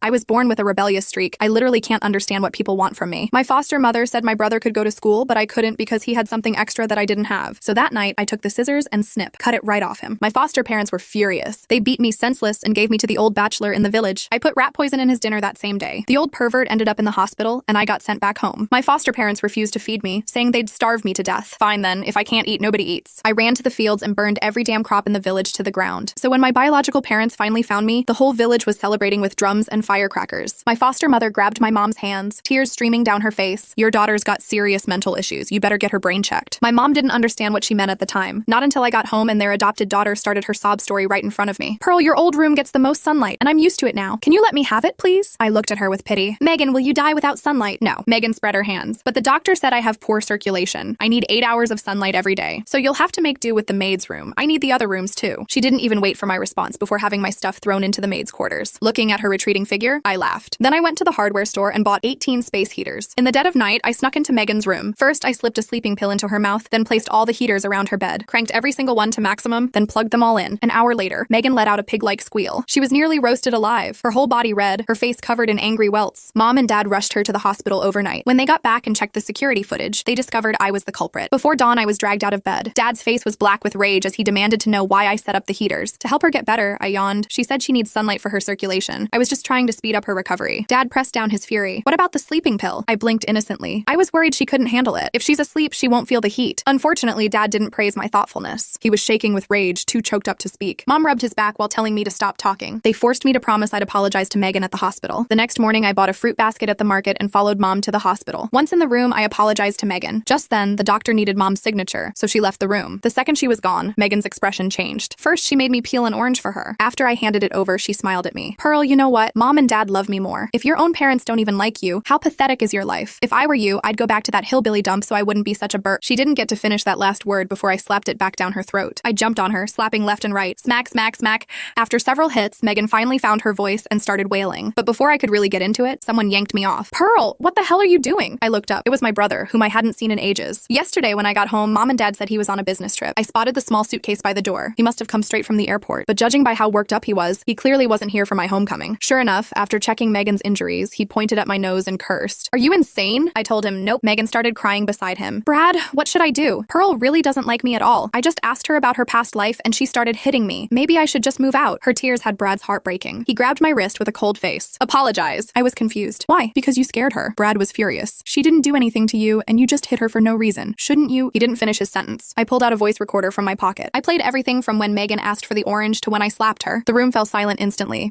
I was born with a rebellious streak. I literally can't understand what people want from me. My foster mother said my brother could go to school, but I couldn't because he had something extra that I didn't have. So that night, I took the scissors and cut it right off him. My foster parents were furious. They beat me senseless and gave me to the old bachelor in the village. I put rat poison in his dinner that same day. The old pervert ended up in the hospital, and I got sent back home. My foster parents refused to feed me, saying they'd starve me to death. Fine then, if I can't eat, nobody eats. I ran to the fields and burned every damn crop in the village to the ground. So when my biological parents finally found me, the whole village was celebrating with drums and firecrackers. My foster mother grabbed my mom's hands, tears streaming down her face. Your daughter's got serious mental issues. You better get her brain checked. My mom didn't understand what she meant at the time. Not until I got home and their adopted daughter started her sob story right in front of me. Pearl, your old room gets the most sunlight, and I'm used to it now. Can you let me have it, please? I looked at her with pity. Megan, will you die without sunlight? No. Megan spread her hands. But the doctor said I have poor circulation. I need 8 hours of sunlight every day. So you'll have to make do with the maid's room. I need the other rooms too. She didn't even wait for my response before having my stuff thrown into the maid's quarters. Looking at her retreating figure, I laughed. Then I went to the hardware store and bought 18 space heaters. In the dead of night, I snuck into Megan's room. First, I slipped a sleeping pill into her mouth, then placed all the heaters around her bed, cranked every single one to maximum, then plugged them all in. An hour later, Megan let out a pig-like squeal. She was nearly roasted alive, her whole body red, her face covered in angry welts. Mom and Dad rushed her to the hospital overnight. When they got back and checked the security footage, they discovered I was the culprit. Before dawn, I was dragged out of bed. Dad's face was black with rage as he demanded to know why I set up the heaters. To help her get better, I yawned. She said she needs sunlight for her circulation. I was just trying to speed up her recovery. Dad pressed down his fury. What about the sleeping pill? I blinked innocently. I was worried she couldn't handle it. If she's asleep, she won't feel the heat. Unfortunately, Dad didn't praise my thoughtfulness. He was shaking with rage, too choked up to speak. Mom rubbed his back while telling me to stop talking. They forced me to promise I'd apologize to Megan at the hospital. The next morning, I bought a fruit basket at the market and followed Mom to the hospital. Once in the room, I apologized to Megan. Just then, the doctor needed Mom's signature, so she left the room. The second she was gone, Megan's expression changed. First, she made me peel an orange for her. After I handed it over, she smiled at me. Pearl, you know what? Mom and Dad love me more. If your own parents don't even like you, how pathetic is your life? If I were you, I'd go back to that hillbilly dump so I wouldn't be such a burt. She didn't get to finish that last word before I slapped it back down her throat. I jumped on her, slapping left and right. Smack, smack, smack. After several hits, Megan finally found her voice and started wailing. But before I could really get into it, someone yanked me off. Pearl, what the hell are you doing? I looked up. It was my brother, whom I hadn't seen in ages. Yesterday, when I got home, Mom and Dad said he was on a business trip. I spotted the small suitcase by the door. He must have come straight from the airport, but judging by how worked up he was, he clearly wasn't here for my homecoming. Sure enough, after checking Megan's injuries, he pointed at my nose and cursed. Are you insane? I told him nope. Megan started crying beside him. Brad, what should I do? Pearl really doesn't like me at all. I just asked her about her past life and she started hitting me. Maybe I should just move out. Her tears had Brad's heart breaking. He grabbed my wrist with a cold face. Apologize. I was confused. Why? Because you scared her. Brad was furious. She didn't do anything to you and you just hit her for no reason. Shouldn't you? He didn't finish his sentence. I pulled out a voice recorder from my pocket. I played everything from when Megan asked for the orange to when I slapped her. The room fell silent instantly.